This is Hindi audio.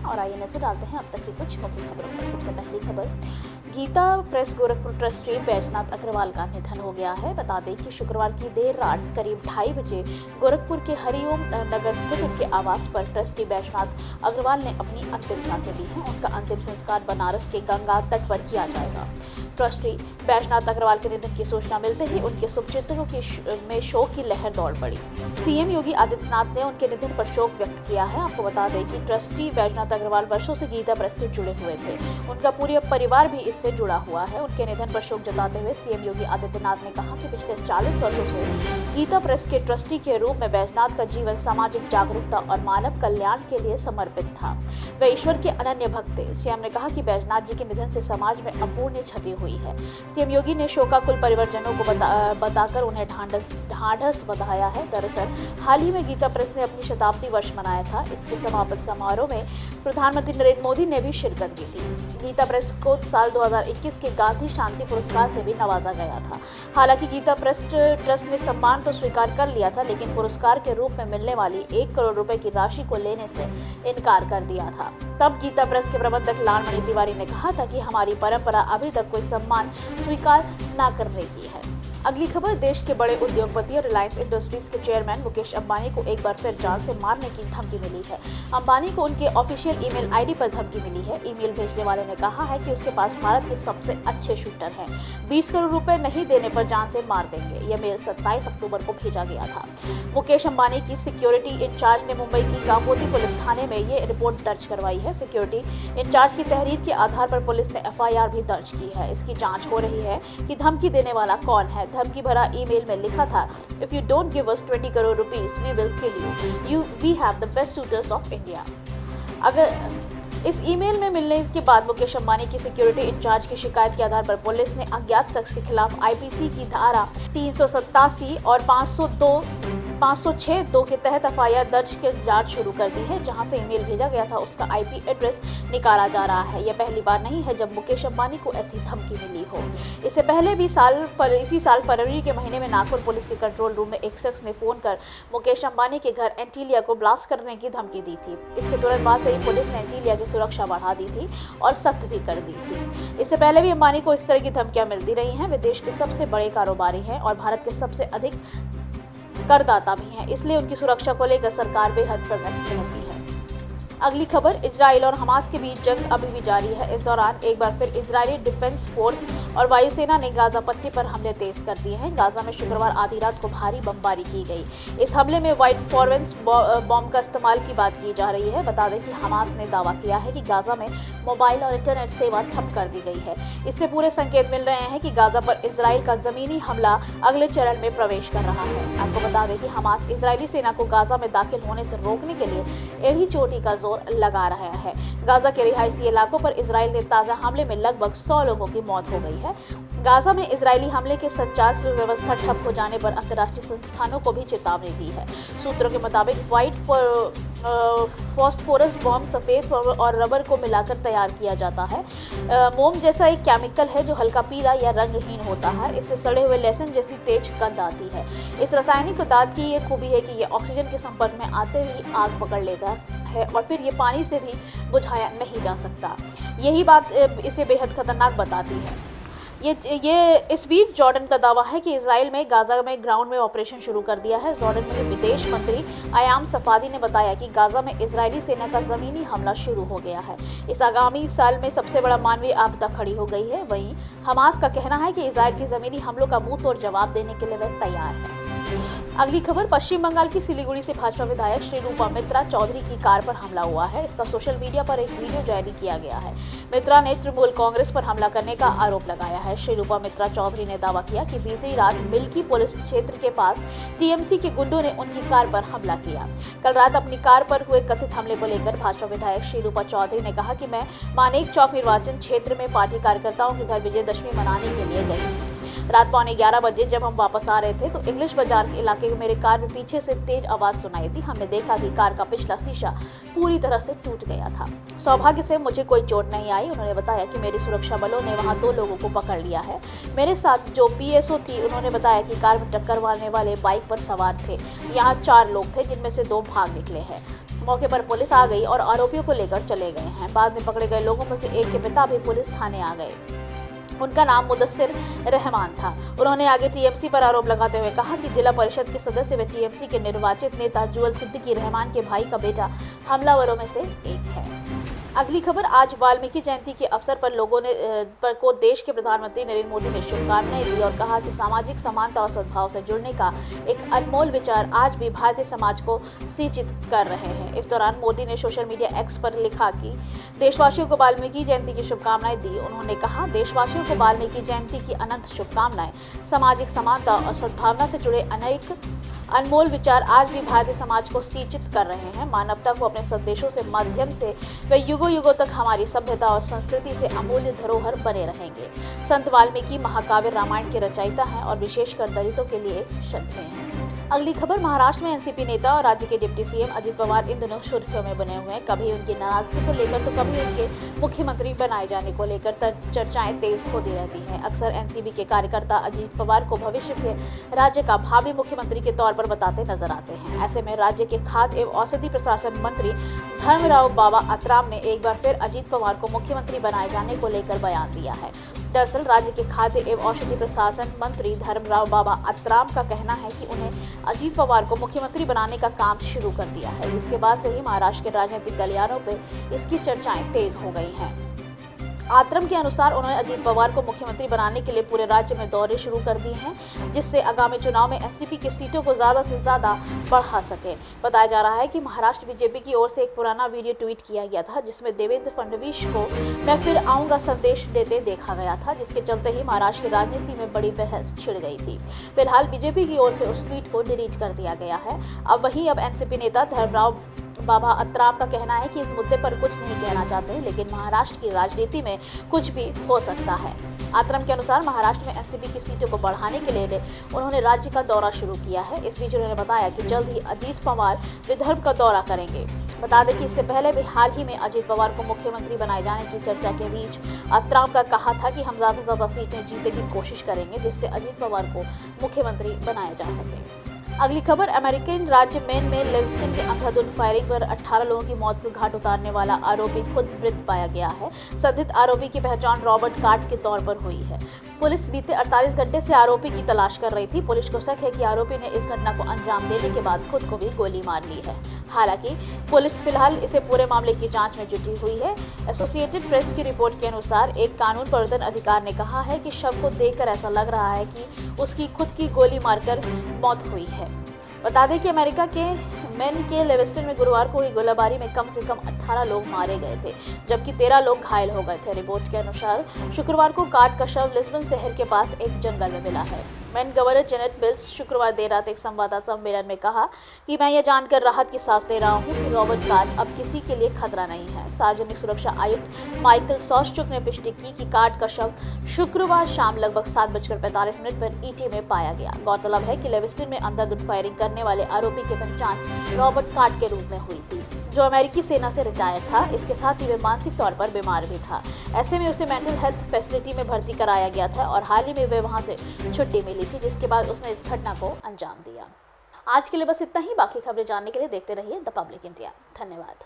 और आइए नजर डालते हैं अब तक की कुछ मुख्य खबरों पर। सबसे पहली खबर, गीता प्रेस गोरखपुर ट्रस्टी बैजनाथ अग्रवाल का निधन हो गया है। बता दें कि शुक्रवार की देर रात करीब 2:30 बजे गोरखपुर के हरिओम नगर स्थित उनके आवास पर ट्रस्टी बैजनाथ अग्रवाल ने अपनी अंतिम सांसें ली हैं। उनका अंतिम संस्कार बनारस के गंगा तट पर किया जाएगा। ट्रस्टी बैजनाथ अग्रवाल के निधन की सूचना मिलते ही उनके शुभचिंतकों में शोक की लहर दौड़ पड़ी। सीएम योगी आदित्यनाथ ने उनके निधन पर शोक व्यक्त किया है। आपको बता दें कि ट्रस्टी बैजनाथ अग्रवाल वर्षों से गीता प्रेस से जुड़े हुए थे। उनका पूरा परिवार भी इससे जुड़ा हुआ है। उनके निधन पर शोक जताते हुए सीएम योगी आदित्यनाथ ने कहा कि पिछले 40 वर्षों से गीता प्रेस के ट्रस्टी के रूप में बैजनाथ का जीवन सामाजिक जागरूकता और मानव कल्याण के लिए समर्पित था। वे ईश्वर के अनन्य भक्त थे। सीएम ने कहा कि बैजनाथ जी के निधन से समाज में अपूर्णीय क्षति हुई है। सीएम योगी ने शोकाकुल परिवारजनों को बताकर उन्हें ढांढस बधाया है। दरअसल हाल ही में गीता प्रेस ने अपनी शताब्दी वर्ष मनाया था। इसके समापन समारोह में प्रधानमंत्री नरेंद्र मोदी ने भी शिरकत की थी। गीता प्रेस को साल 2021 के गांधी शांति पुरस्कार से भी नवाजा गया था। हालांकि गीता प्रेस ट्रस्ट ने सम्मान तो स्वीकार कर लिया था, लेकिन पुरस्कार के रूप में मिलने वाली 1 करोड़ रुपए की राशि को लेने से इनकार कर दिया था। तब गीता प्रेस के प्रबंधक लालमणि तिवारी ने कहा था कि हमारी परंपरा अभी तक कोई सम्मान स्वीकार न करने की है। अगली खबर, देश के बड़े उद्योगपति और रिलायंस इंडस्ट्रीज के चेयरमैन मुकेश अंबानी को एक बार फिर जान से मारने की धमकी मिली है। अंबानी को उनके ऑफिशियल ईमेल आईडी पर धमकी मिली है। ईमेल भेजने वाले ने कहा है कि उसके पास भारत के सबसे अच्छे शूटर हैं, 20 करोड़ रुपए नहीं देने पर जान से मार देंगे। यह मेल 27 अक्टूबर को भेजा गया था। मुकेश अंबानी की सिक्योरिटी इंचार्ज ने मुंबई की गांगोटी पुलिस थाने में ये रिपोर्ट दर्ज करवाई है। सिक्योरिटी इंचार्ज की तहरीर के आधार पर पुलिस ने FIR भी दर्ज की है। इसकी जाँच हो रही है कि धमकी देने वाला कौन है। धमकी भरा ईमेल में लिखा था, if you don't give us 20 crore rupees we will kill you, we have the best shooters of India. अगर इस ईमेल में मिलने के बाद मुकेश अंबानी की सिक्योरिटी इंचार्ज की शिकायत के आधार पर पुलिस ने अज्ञात शख्स के खिलाफ IPC की धारा 387 और 506(2) के तहत FIR दर्ज कर जांच शुरू कर दी है। जहां से ईमेल भेजा गया था उसका IP एड्रेस निकाला जा रहा है। यह पहली बार नहीं है जब मुकेश अंबानी को ऐसी धमकी मिली हो। इससे पहले भी इसी साल फरवरी के महीने में नागपुर पुलिस के कंट्रोल रूम में एक शख्स ने फोन कर मुकेश अंबानी के घर एंटीलिया को ब्लास्ट करने की धमकी दी थी। इसके तुरंत बाद से ही पुलिस ने एंटीलिया की सुरक्षा बढ़ा दी थी और सख्त भी कर दी थी। इससे पहले भी अंबानी को इस तरह की धमकियां मिलती रही हैं। वे देश के सबसे बड़े कारोबारी हैं और भारत के सबसे अधिक करदाता भी हैं, इसलिए उनकी सुरक्षा को लेकर सरकार बेहद सतर्क रहती है। अगली खबर, इजराइल और हमास के बीच जंग अभी भी जारी है। इस दौरान एक बार फिर इजरायली डिफेंस फोर्स और वायुसेना ने गाजा पट्टी पर हमले तेज कर दिए हैं। गाजा में शुक्रवार आधी रात को भारी बमबारी की गई। इस हमले में व्हाइट फॉर्वेंस बॉम्ब का इस्तेमाल की बात की जा रही है। बता दें कि हमास ने दावा किया है कि गाजा में मोबाइल और इंटरनेट सेवा ठप कर दी गई है। इससे पूरे संकेत मिल रहे हैं कि गाजा पर इजराइल का जमीनी हमला अगले चरण में प्रवेश कर रहा है। आपको बता दें कि हमास इजरायली सेना को गाजा में दाखिल होने से रोकने के लिए एड़ी चोटी का जोर लगा रहा है। गाजा के रिहायशी इलाकों पर इजराइल के ताजा हमले में लगभग 100 लोगों की मौत हो गई है। गाजा में इजरायली हमले के संचार व्यवस्था ठप हो जाने पर अंतर्राष्ट्रीय संस्थानों को भी चेतावनी दी है। सूत्रों के मुताबिक व्हाइट फॉस्फोरस बॉम्ब सफेद और रबर को मिलाकर तैयार किया जाता है। मोम जैसा एक केमिकल है जो हल्का पीला या रंगहीन होता है। इससे सड़े हुए लहसुन जैसी तेज गंध आती है। इस रासायनिक पदार्थ की ये खूबी है कि ये ऑक्सीजन के संपर्क में आते ही आग पकड़ लेता है और फिर ये पानी से भी बुझाया नहीं जा सकता। यही बात इसे बेहद खतरनाक बताती है। ये इस बीच जॉर्डन का दावा है कि इजराइल में गाजा में ग्राउंड में ऑपरेशन शुरू कर दिया है। जॉर्डन में विदेश मंत्री आयाम सफादी ने बताया कि गाजा में इजरायली सेना का जमीनी हमला शुरू हो गया है। इस आगामी साल में सबसे बड़ा मानवीय आपदा खड़ी हो गई है। वहीं हमास का कहना है कि इजराइल के जमीनी हमलों का मुंह तोड़ जवाब देने के लिए वह तैयार है। अगली खबर, पश्चिम बंगाल की सिलीगुड़ी से भाजपा विधायक श्री रूपा मित्रा चौधरी की कार पर हमला हुआ है। इसका सोशल मीडिया पर एक वीडियो जारी किया गया है। मित्रा ने तृणमूल कांग्रेस पर हमला करने का आरोप लगाया है। श्री रूपा मित्रा चौधरी ने दावा किया कि बीती रात मिल्की पुलिस क्षेत्र के पास TMC के गुंडों ने उनकी कार पर हमला किया। कल रात अपनी कार पर हुए कथित हमले को लेकर भाजपा विधायक श्री रूपा चौधरी ने कहा कि मैं मानेक चौक निर्वाचन क्षेत्र में पार्टी कार्यकर्ताओं के घर विजयदशमी मनाने के लिए गई। रात 11:15 बजे जब हम वापस आ रहे थे तो इंग्लिश बाजार के इलाके में मेरे कार में पीछे से तेज आवाज सुनाई दी। हमने देखा कि कार का पिछला शीशा पूरी तरह से टूट गया था। सौभाग्य से मुझे कोई चोट नहीं आई। उन्होंने बताया कि मेरी सुरक्षा बलों ने वहां 2 लोगों को पकड़ लिया है। मेरे साथ जो PSO थी उन्होंने बताया कि कार में टक्कर मारने वाले बाइक पर सवार थे। यहाँ 4 लोग थे जिनमें से 2 भाग निकले हैं। मौके पर पुलिस आ गई और आरोपियों को लेकर चले गए हैं। बाद में पकड़े गए लोगों में से एक के पिता भी पुलिस थाने आ गए। उनका नाम मुदस्सिर रहमान था। उन्होंने आगे टीएमसी पर आरोप लगाते हुए कहा कि जिला परिषद के सदस्य व टीएमसी के निर्वाचित नेता जुअल सिद्दीकी रहमान के भाई का बेटा हमलावरों में से एक है। अगली खबर, आज वाल्मीकि जयंती के अवसर पर लोगों ने को देश के प्रधानमंत्री नरेंद्र मोदी ने शुभकामनाएं दी और कहा कि सामाजिक समानता और सद्भाव से जुड़ने का एक अनमोल विचार आज भी भारतीय समाज को सिंचित कर रहे हैं। इस दौरान मोदी ने सोशल मीडिया एक्स पर लिखा कि देशवासियों को वाल्मीकि जयंती की शुभकामनाएं दी। उन्होंने कहा, देशवासियों को वाल्मीकि जयंती की अनंत शुभकामनाएं। सामाजिक समानता और सद्भावना से जुड़े अनेक अनमोल विचार आज भी भारतीय समाज को सिंचित कर रहे हैं। मानवता को अपने संदेशों से माध्यम से वे युगों युगों तक हमारी सभ्यता और संस्कृति से अमूल्य धरोहर बने रहेंगे। संत वाल्मीकि महाकाव्य रामायण के रचयिता हैं और विशेषकर दलितों के लिए श्रद्धेय हैं। अगली खबर, महाराष्ट्र में एनसीपी नेता और राज्य के डिप्टी सीएम अजित पवार इन दिनों सुर्खियों में बने हुए हैं। कभी उनकी नाराजगी को लेकर तो कभी उनके मुख्यमंत्री बनाए जाने को लेकर चर्चाएं तेज होती रहती हैं। अक्सर एनसीपी के कार्यकर्ता अजित पवार को भविष्य के राज्य का भावी मुख्यमंत्री के तौर पर बताते नजर आते हैं। ऐसे में राज्य के खाद्य एवं औषधि प्रशासन मंत्री धर्मराव बाबा अत्राम ने एक बार फिर अजित पवार को मुख्यमंत्री बनाए जाने को लेकर बयान दिया है। दरअसल राज्य के खाद्य एवं औषधि प्रशासन मंत्री धर्मराव बाबा अत्राम का कहना है कि उन्हें अजित पवार को मुख्यमंत्री बनाने का काम शुरू कर दिया है, जिसके बाद से ही महाराष्ट्र के राजनीतिक गलियारों पर इसकी चर्चाएं तेज हो गई हैं। आत्रम के अनुसार उन्होंने अजित पवार को मुख्यमंत्री बनाने के लिए पूरे राज्य में दौरे शुरू कर दिए हैं, जिससे आगामी चुनाव में एनसीपी की सीटों को ज्यादा से ज्यादा बढ़ा सके। बताया जा रहा है कि महाराष्ट्र बीजेपी की ओर से एक पुराना वीडियो ट्वीट किया गया था, जिसमें देवेंद्र फडणवीस को मैं फिर आऊंगा संदेश देते देखा गया था, जिसके चलते ही महाराष्ट्र की राजनीति में बड़ी बहस छिड़ गई थी। फिलहाल बीजेपी की ओर से उस ट्वीट को डिलीट कर दिया गया है। अब एनसीपी नेता धर्मराव बाबा अत्राम का कहना है कि इस मुद्दे पर कुछ नहीं कहना चाहते, लेकिन महाराष्ट्र की राजनीति में कुछ भी हो सकता है। आत्रम के अनुसार महाराष्ट्र में एनसीपी की सीटों को बढ़ाने के लिए उन्होंने राज्य का दौरा शुरू किया है। इस बीच उन्होंने बताया कि जल्द ही अजित पवार विदर्भ का दौरा करेंगे। बता दें कि इससे पहले भी हाल ही में अजित पवार को मुख्यमंत्री बनाए जाने की चर्चा के बीच अत्राम का कहा था कि हम ज्यादा से ज्यादा सीटें जीतने की कोशिश करेंगे, जिससे अजित पवार को मुख्यमंत्री बनाया जा सके। अगली खबर, अमेरिकन राज्य मेन में लिविंगस्टन के अंधाधुंध फायरिंग पर 18 लोगों की मौत को घाट उतारने वाला आरोपी खुद मृत पाया गया है। संदिग्ध आरोपी की पहचान रॉबर्ट कार्ट के तौर पर हुई है। पुलिस बीते 48 घंटे से आरोपी की तलाश कर रही थी। पुलिस को शक है कि आरोपी ने इस घटना को अंजाम देने के बाद खुद को भी गोली मार ली है। हालांकि पुलिस फिलहाल इसे पूरे मामले की जांच में जुटी हुई है। एसोसिएटेड प्रेस की रिपोर्ट के अनुसार एक कानून प्रवर्तन अधिकारी ने कहा है कि शव को देखकर ऐसा लग रहा है कि उसकी खुद की गोली मारकर मौत हुई है। बता दें कि अमेरिका के मेन के लिविंगस्टन में गुरुवार को हुई गोलीबारी में कम से कम 18 लोग मारे गए थे, जबकि 13 लोग घायल हो गए थे। रिपोर्ट के अनुसार शुक्रवार को कार्ट का शव लिस्बन शहर के पास एक जंगल में मिला है। मेन गवर्नर जेनेट मिल्स शुक्रवार देर रात एक संवाददाता सम्मेलन में कहा कि मैं यह जानकर राहत की सांस ले रहा हूं कि रॉबर्ट कार्ट अब किसी के लिए खतरा नहीं है। सार्वजनिक सुरक्षा आयुक्त माइकल सॉस्चुक ने पुष्टि की कि कार्ट का शव शुक्रवार शाम लगभग 7:45 पर ईटी में पाया गया। गौरतलब है कि लिविंगस्टन में अंधाधुंध फायरिंग करने वाले आरोपी की पहचान रॉबर्ट कार्ट के रूप में हुई थी, जो अमेरिकी सेना से रिटायर था। इसके साथ ही वे मानसिक तौर पर बीमार भी था। ऐसे में उसे मेंटल हेल्थ फैसिलिटी में भर्ती कराया गया था और हाल ही में वे वहां से छुट्टी मिली थी, जिसके बाद उसने इस घटना को अंजाम दिया। आज के लिए बस इतना ही। बाकी खबरें जानने के लिए देखते रहिए द पब्लिक इंडिया। धन्यवाद।